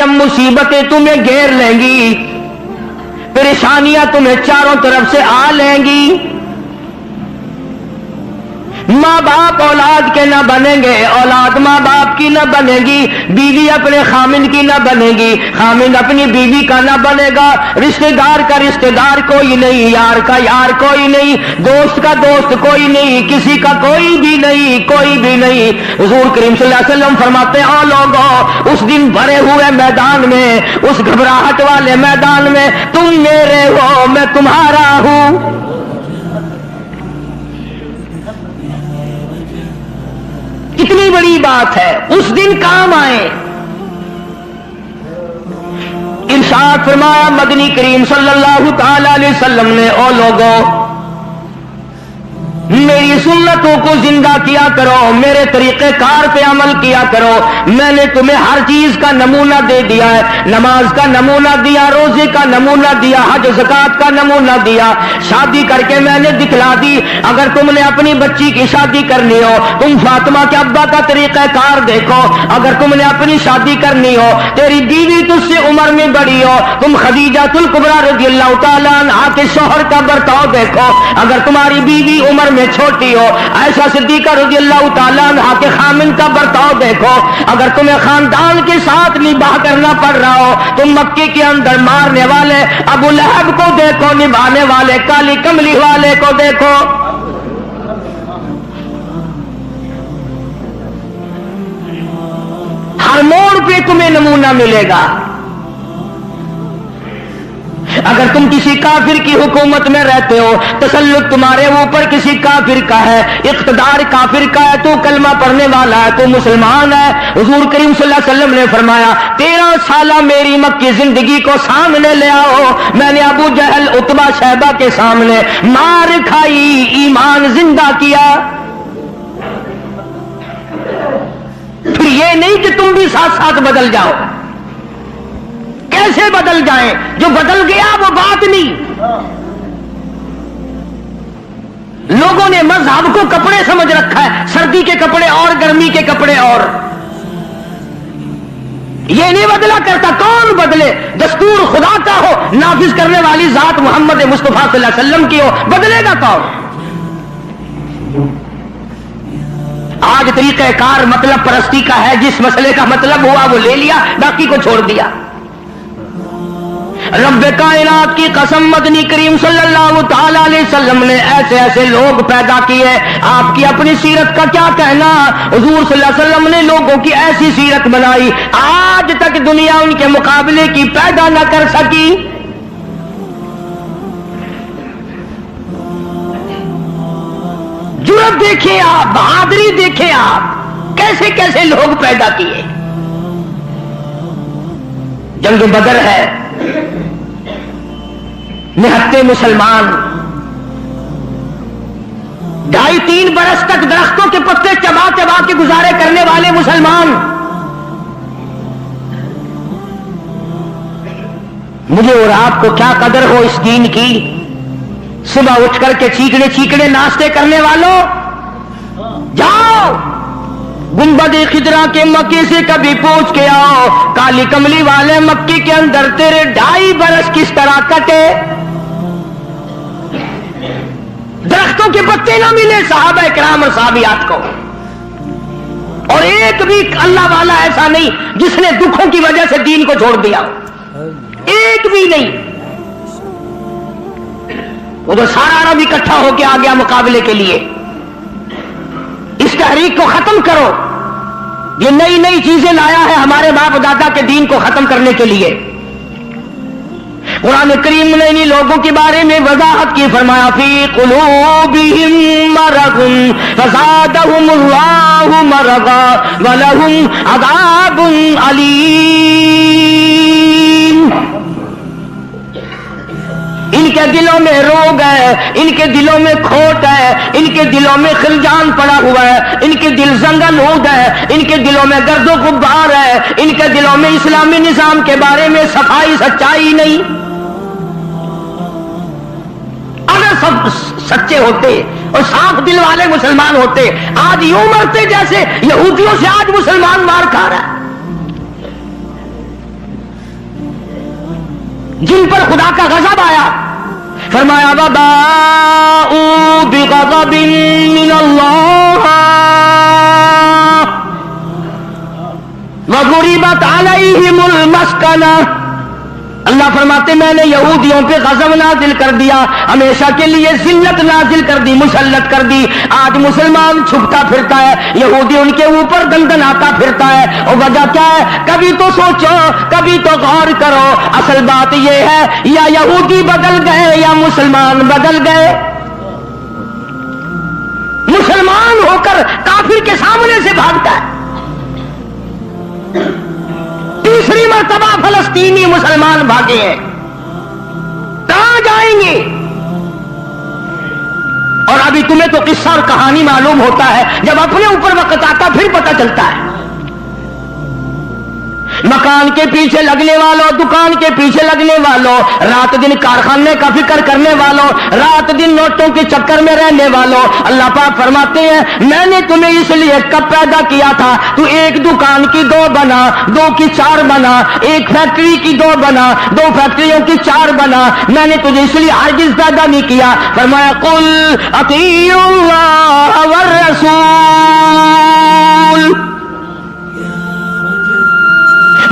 सितम मुसीबतें तुम्हें घेर लेंगी, परेशानियां तुम्हें चारों तरफ से आ लेंगी। माँ बाप औलाद के न बनेंगे, औलाद माँ बाप की न बनेगी, बीवी अपने खामिन की न बनेगी, खामिन अपनी बीवी का न बनेगा, रिश्तेदार का रिश्तेदार कोई नहीं, यार का यार कोई नहीं, दोस्त का दोस्त कोई नहीं, किसी का कोई भी नहीं, कोई भी नहीं। हुजूर करीम सल्लल्लाहु अलैहि वसल्लम फरमाते हैं, ओ लोगों, उस दिन भरे हुए मैदान में, उस घबराहट वाले मैदान में तुम मेरे हो, मैं तुम्हारा हूं। कितनी बड़ी बात है, उस दिन काम आए। इरशाद फरमाया मदनी करीम सल्लल्लाहु ताला अलैहि वसल्लम ने, ओ लोगों, मेरी सुन्नतों को जिंदा किया करो, मेरे तरीके कार पे अमल किया करो। मैंने तुम्हें हर चीज का नमूना दे दिया है, नमाज का नमूना दिया, रोजे का नमूना दिया, हज ज़कात का नमूना दिया, शादी करके मैंने दिखला दी। अगर तुमने अपनी बच्ची की शादी करनी हो, तुम फातिमा के अब्बा का तरीका कार देखो। अगर तुमने अपनी शादी करनी हो, तेरी बीवी तुझसे उम्र में बड़ी हो, तुम खदीजातुल कुबरा रज़ियल्लाहु ताला अन्हा के शौहर का बर्ताव देखो। अगर तुम्हारी बीवी उम्र में छोटी हो, आयशा सिद्दीका रज़ियल्लाहु ताला अन्हा के खामिन का बर्ताव देखो। अगर तुम्हें खानदान के साथ निभाह करना पड़ रहा हो, तुम मक्के के अंदर मारने वाले अबू लहब को देखो, निभाने वाले काली कमली वाले को देखो। हर मोड़ पे तुम्हें नमूना मिलेगा। अगर तुम किसी काफिर की हुकूमत में रहते हो, तसल्लुत तुम्हारे ऊपर किसी काफिर का है, इख्तिदार काफिर का है, तू कलमा पढ़ने वाला है, तू मुसलमान है। हुजूर करीम सल्लल्लाहु अलैहि वसल्लम ने फरमाया, 13 साल मेरी मक्की जिंदगी को सामने ले आओ। मैंने अबू जहल, उतबा, शैबा के सामने मार खाई, ईमान जिंदा किया। फिर ये नहीं कि तुम भी साथ साथ बदल जाओ। कैसे बदल जाए? जो बदल गया वो बात नहीं। लोगों ने मजहब को कपड़े समझ रखा है, सर्दी के कपड़े और गर्मी के कपड़े और। ये नहीं बदला करता, कौन बदले? दस्तूर खुदा का हो, नाफिज करने वाली जात मोहम्मद मुस्तफा सल्लल्लाहु अलैहि वसल्लम की हो, बदलेगा कौन? आज तरीका कार मतलब परस्ती का है, जिस मसले का मतलब हुआ वो ले लिया, बाकी को छोड़ दिया। रब कायनात की कसम, मदनी करीम सल्लल्लाहु ताला अलैहि वसल्लम ने ऐसे ऐसे लोग पैदा किए। आपकी अपनी सीरत का क्या कहना? हुजूर सल्लल्लाहु अलैहि वसल्लम ने लोगों की ऐसी सीरत बनाई, आज तक दुनिया उनके मुकाबले की पैदा न कर सकी। जुर्रत देखिए आप, बहादुरी देखिए आप, कैसे कैसे लोग पैदा किए। जंग बदर है, निहत्ते मुसलमान, 2.5-3 बरस तक दरख्तों के पत्ते चबा चबा के गुजारे करने वाले मुसलमान। मुझे और आपको क्या कदर हो इस दीन की। सुबह उठ करके चीकड़े चीकड़े नाश्ते करने वालों, जाओ गुंबद खिदरा के मक्के से कभी पूछ के आओ, काली कमली वाले मक्के के अंदर तेरे 2.5 बरस किस तरह कटे। दरख्तों के पत्ते ना मिले सहाबा इकराम और साहबियात को, और एक भी अल्लाह वाला ऐसा नहीं जिसने दुखों की वजह से दीन को छोड़ दिया, एक भी नहीं। वो तो सारा अरब इकट्ठा होकर आ गया मुकाबले के लिए। इस तहरीक को खत्म करो। ये नई नई चीजें लाया है हमारे बाप दादा के दीन को खत्म करने के लिए। कुरान करीम ने इन लोगों के बारे में वजाहत की, फरमाया फी कुलूबिहिम मरदुन फज़ादहुमुल्लाहु मरदा वलहुम अज़ाबुन अलीम। इनके दिलों में रोग है, इनके दिलों में खोट है, इनके दिलों में खिलजान पड़ा हुआ है, इनके दिल जंगलूद है, इनके दिलों में गर्दो गुब्बार है, इनके दिलों में इस्लामी निजाम के बारे में सफाई सच्चाई नहीं। अगर सब सच्चे होते और साफ दिल वाले मुसलमान होते, आज यूं मरते जैसे यहूदियों से आज मुसलमान मार खा रहा है। जिन पर खुदा का गजब आया, फरमाया वबाऊ बिगज़बिन मिनल्लाह वग़ुरिबत अलैहिमुल मस्कना। अल्लाह फरमाते मैंने यहूदियों पे गजब नाजिल कर दिया, हमेशा के लिए जिल्लत नाजिल कर दी, मुसल्लत कर दी। आज मुसलमान छुपता फिरता है, यहूदी उनके ऊपर दंदनाता फिरता है। और वजह क्या है? कभी तो सोचो, कभी तो गौर करो। असल बात यह है, या यहूदी बदल गए या मुसलमान बदल गए। मुसलमान होकर काफिर के सामने से भागता है। तीसरी मर्तबा फलस्तीनी मुसलमान भागे हैं, कहां जाएंगे? और अभी तुम्हें तो किस्सा और कहानी मालूम होता है, जब अपने ऊपर वक्त आता फिर पता चलता है। मकान के पीछे लगने वालों, दुकान के पीछे लगने वालों, रात दिन कारखाने का फिक्र करने वालों, रात दिन नोटों के चक्कर में रहने वालों, अल्लाह पाक फरमाते हैं मैंने तुम्हें इसलिए कब पैदा किया था, तू एक दुकान की 2 बना, 2 की 4 बना, एक फैक्ट्री की 2 बना, 2 फैक्ट्रियों की 4 बना। मैंने तुझे इसलिए हरगिज़ पैदा नहीं किया। फरमाया कुल अतीउल्लाह वर रसूल।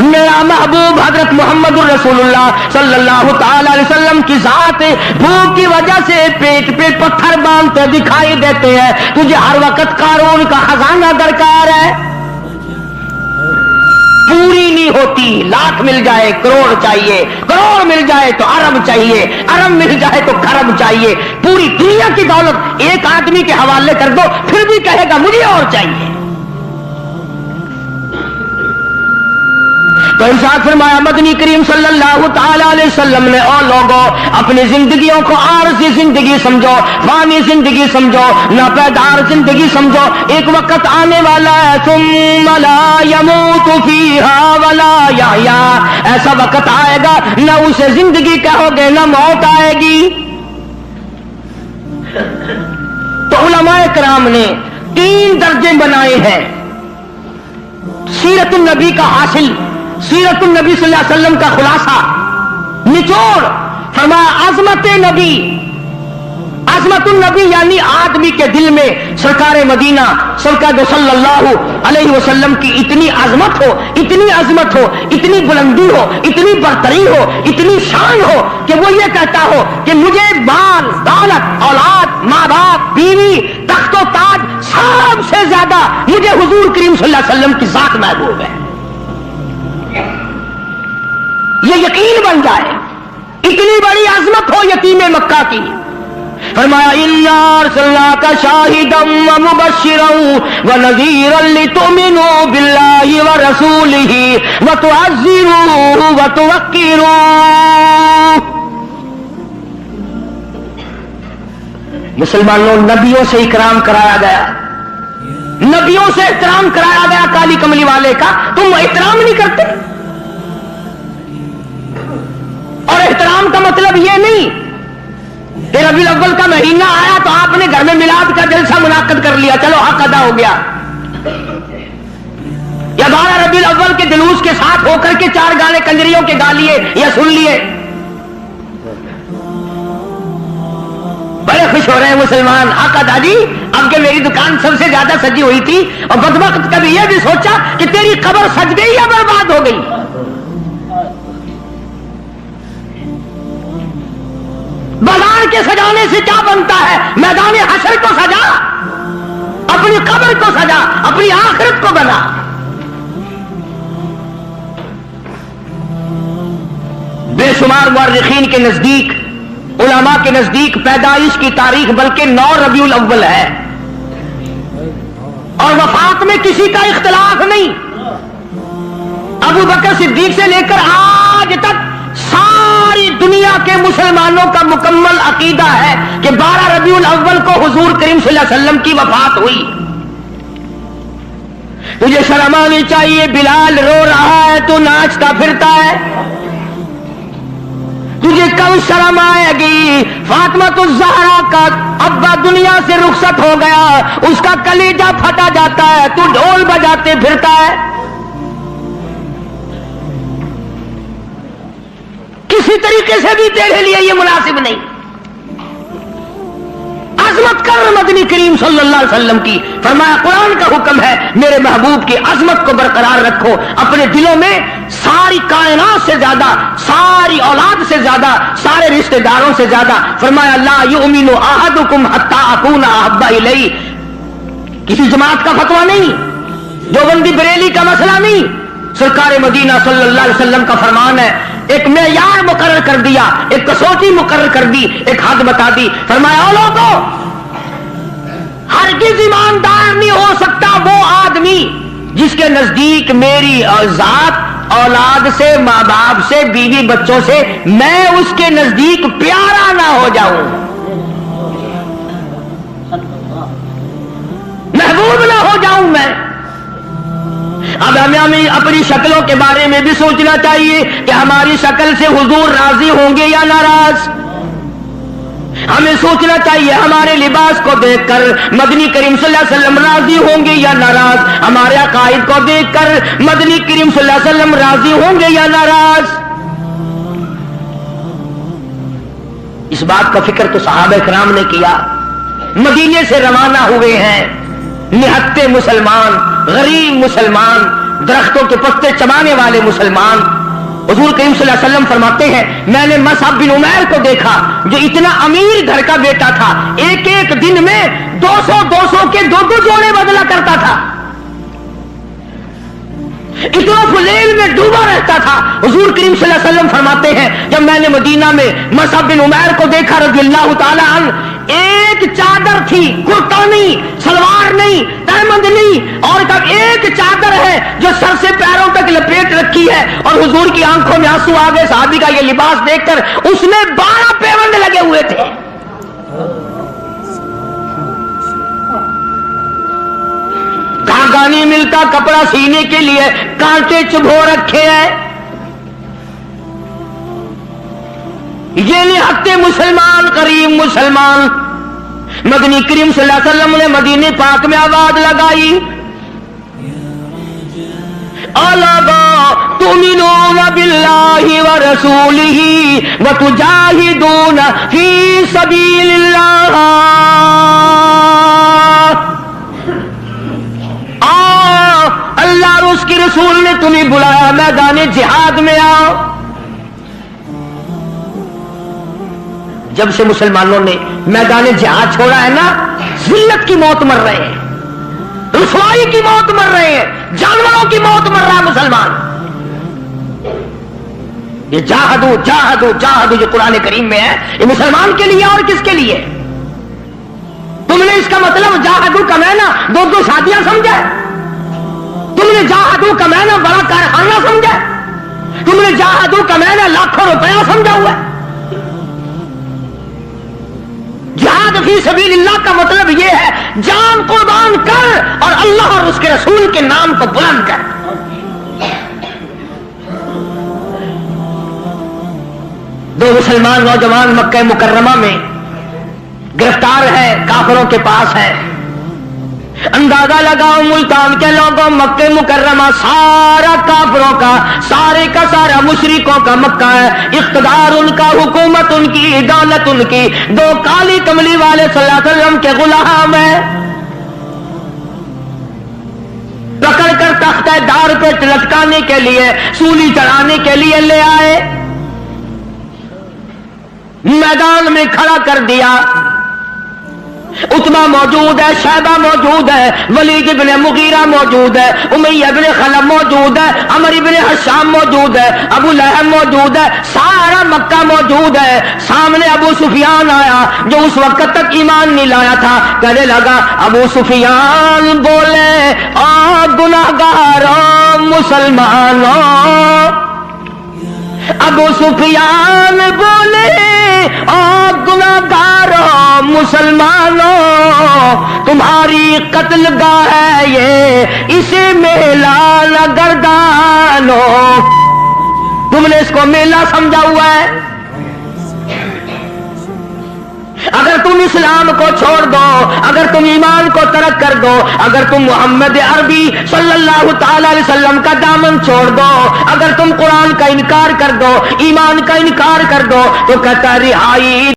मेरा महबूब हजरत मोहम्मद रसूलुल्लाह सल्लल्लाहु ताला अलैहि वसल्लम की जात भूख की वजह से पेट पे पत्थर बांधते दिखाई देते हैं। तुझे हर वक्त कारून का खजाना दरकार है, पूरी नहीं होती। लाख मिल जाए करोड़ चाहिए, करोड़ मिल जाए तो अरब चाहिए, अरब मिल जाए तो खरब चाहिए। पूरी दुनिया की दौलत एक आदमी के हवाले कर दो फिर भी कहेगा मुझे और चाहिए। तो इरशाद फरमाया मदनी करीम सल्लल्लाहु ताला अलैहि वसल्लम ने, ओ लोगों अपनी जिंदगियों को आरज़ी जिंदगी समझो, फानी जिंदगी समझो, नापैदार जिंदगी समझो। एक वक्त आने वाला है सुम्मा ला यमूतु फीहा वला यहया। ऐसा वक्त आएगा न उसे जिंदगी कहोगे न मौत आएगी। तो उलमाए कराम ने 3 दर्जे बनाए हैं सीरतुन नबी का हासिल, सीरतुन नबी सल्लल्लाहु अलैहि वसल्लम का खुलासा, निचोड़। फरमाया अजमत नबी, अजमतुन नबी यानी आदमी के दिल में सरकार मदीना सरकार सल्लल्लाहु अलैहि वसल्लम की इतनी अजमत हो, इतनी अजमत हो, इतनी बुलंदी हो, इतनी बरतरी हो, इतनी शान हो कि वो ये कहता हो कि मुझे माल दौलत औलाद माँ बाप बीवी तख्तो ताज सबसे ज्यादा मुझे हुजूर करीम सल्लल्लाहु अलैहि वसल्लम की जात महबूब है। ये यकीन बन जाए, इतनी बड़ी अजमत हो यतीम मक्का की। फरमाया इन्ना अरसलनाका शाहिदम व मुबश्शिरन व नज़ीरन लितुमिनु बिल्लाहि व रसूलिहि व तुअज़्ज़िरूहु व तुवक्किरूहु। मुसलमानों नबियों से इकराम कराया गया, नबियों से इकराम कराया गया काली कमली वाले का। तुम इकराम नहीं करते। और एहतराम का मतलब ये नहीं कि रबीउल अव्वल का महीना आया तो आपने घर में मिलाद का जलसा मुनाकद कर लिया, चलो हक अदा हो गया। या 12 रबीउल अव्वल के जुलूस के साथ होकर के 4 गाने कंजरियों के गा लिए या सुन लिए। बड़े खुश हो रहे हैं मुसलमान, आका दादी अब के मेरी दुकान सबसे ज्यादा सजी हुई थी और बदबख्त कभी यह भी सोचा कि तेरी कब्र सज गई या बर्बाद हो गई। बाजार के सजाने से क्या बनता है? मैदान हशर को सजा, अपनी कब्र को सजा, अपनी आखिरत को बना। बेशुमार मुअर्रिखीन के नजदीक, उलमा के नजदीक पैदाइश की तारीख बल्कि 9 रबीउल अव्वल है और वफात में किसी का इख्तिलाफ नहीं। अबू बकर सिद्दीक से लेकर आज तक सारी दुनिया के मुसलमानों का मुकम्मल अकीदा है कि 12 रबीउल अव्वल को हुजूर करीम सल्लल्लाहु अलैहि वसल्लम की वफात हुई। तुझे शर्म आनी चाहिए, बिलाल रो रहा है तू नाचता फिरता है, तुझे कब शर्म आएगी? फातिमा तो ज़हरा का अब्बा दुनिया से रुखसत हो गया, उसका कलेजा फटा जाता है, तू ढोल बजाते फिरता है। किसी तरीके से भी तेरे लिए ये मुनासिब नहीं। अजमत कर मदनी करीम सल्लल्लाहु अलैहि वसल्लम की। फरमाया कुरान का हुक्म है मेरे महबूब की अजमत को बरकरार रखो अपने दिलों में, सारी कायनात से ज्यादा, सारी औलाद से ज्यादा, सारे रिश्तेदारों से ज्यादा। फरमाया ला युमिनु अहदुकुम हत्ता अकूना अहब्बा इलैहि। किसी जमात का फतवा नहीं, देवबंदी बरेली का मसला नहीं, सरकार मदीना सल्लल्लाहु अलैहि वसल्लम का फरमान है। एक मेयार मुकर्रर कर दिया, एक कसौटी मुकर्रर कर दी, एक हद बता दी। फरमाया लोगों, हरगिज़ ईमानदार नहीं हो सकता वो आदमी जिसके नजदीक मेरी जात, औलाद से, माँ बाप से, बीवी बच्चों से मैं उसके नजदीक प्यारा ना हो जाऊं, महबूब ना हो जाऊं मैं। अब हमें अपनी शक्लों के बारे में भी सोचना चाहिए कि हमारी शक्ल से हुजूर राजी होंगे या नाराज। हमें सोचना चाहिए हमारे लिबास को देखकर मदनी करीम सल्लल्लाहु अलैहि वसल्लम राजी होंगे या नाराज। हमारे अकायद को देखकर मदनी करीम सल्लल्लाहु अलैहि वसल्लम राजी होंगे या नाराज। इस बात का फिक्र तो सहाबा किराम ने किया। मदीने से रवाना हुए हैं निहत्ते मुसलमान, गरीब मुसलमान, दरख्तों के पत्ते चबाने वाले मुसलमान। हुजूर करीम सल्लल्लाहु अलैहि वसल्लम फरमाते हैं मैंने मसअब बिन उमैर को देखा जो इतना अमीर घर का बेटा था, एक एक दिन में 200 के 2 जोड़े बदला करता था, इतना फुलेल में डूबा रहता था। हुजूर करीम सल्लल्लाहु अलैहि वसल्लम फरमाते हैं जब मैंने मदीना में मसअब बिन उमैर को देखा रज़ियल्लाहु ताला अन्हु, एक चादर थी, कुर्ता नहीं, सलवार नहीं, तहमंद नहीं, और तब एक चादर है जो सर से पैरों तक लपेट रखी है। और हुजूर की आंखों में आंसू आ गए साहबी का ये लिबास देखकर। उसमें 12 पेवंद लगे हुए थे। धागा नहीं मिलता कपड़ा सीने के लिए, कांटे चुभो रखे हैं। ये निहत्ते मुसलमान, गरीब मुसलमान। मदनी करीम सल्लल्लाहु अलैहि वसल्लम ने मदीने पाक में आवाज लगाई अला तुमिनूना बिल्लाहि व रसूलिही व तुजाहिदूना फी सबीलिल्लाह। अल्लाह और उसके रसूल ने तुम्हें बुलाया, मैदान जिहाद में आओ। जब से मुसलमानों ने मैदान जिहाद छोड़ा है ना, जिल्लत की मौत मर रहे हैं, रुसवाई की मौत मर रहे हैं, जानवरों की मौत मर रहा है मुसलमान। ये जाहदू जाहदू जाहदू जो कुरान करीम में है, ये मुसलमान के लिए और किसके लिए? तुमने इसका मतलब जाहदू का मैना 2 शादियां समझा? तुमने जाहदू का मैना बड़ा कारखाना समझा? तुमने जाहदू का मैना लाखों रुपया समझा हुआ है? जिहाद फी सबीलिल्लाह का मतलब यह है जान कुर्बान कर और अल्लाह और उसके रसूल के नाम को बुलंद कर। दो मुसलमान नौजवान मक्का मुकर्रमा में गिरफ्तार है, काफिरों के पास है। अंदाजा लगाओ मुल्तान के लोगों, मक्के मुकर्रमा सारा काफिरों का, सारे का सारा मुशरिकों का मक्का है। इख्तिदार उनका, हुकूमत उनकी, दौलत उनकी। 2 काली कमली वाले सल्लल्लाहु अलैहि वसल्लम के गुलाम है। पकड़ कर तख्ता दार पे लटकाने के लिए, सूली चढ़ाने के लिए ले आए, मैदान में खड़ा कर दिया। उतबा मौजूद है, शैबा मौजूद है, वलीद इब्ने मुगीरा मौजूद है, उमैया इब्ने खलफ मौजूद है, अमर इब्ने हशाम मौजूद है, अबू लहब मौजूद है, सारा मक्का मौजूद है। सामने अबू सुफियान आया जो उस वक्त तक ईमान नहीं लाया था। कहने लगा, अबू सुफियान बोले, आ गुनाहगारों मुसलमानों। अबू सुफियान बोले, आ गुनाहगारों मुसलमानों, तुम्हारी कत्ल गाह है ये, इसे मेला न गर्दानो। तुमने इसको मेला समझा हुआ है। اگر تم اسلام کو چھوڑ دو، اگر تم ایمان کو ترک کر دو، اگر تم محمد عربی صلی اللہ تعالی علیہ وسلم کا دامن چھوڑ دو، اگر تم قرآن کا انکار کر دو، ایمان کا انکار کر دو، تو کہتا رہائی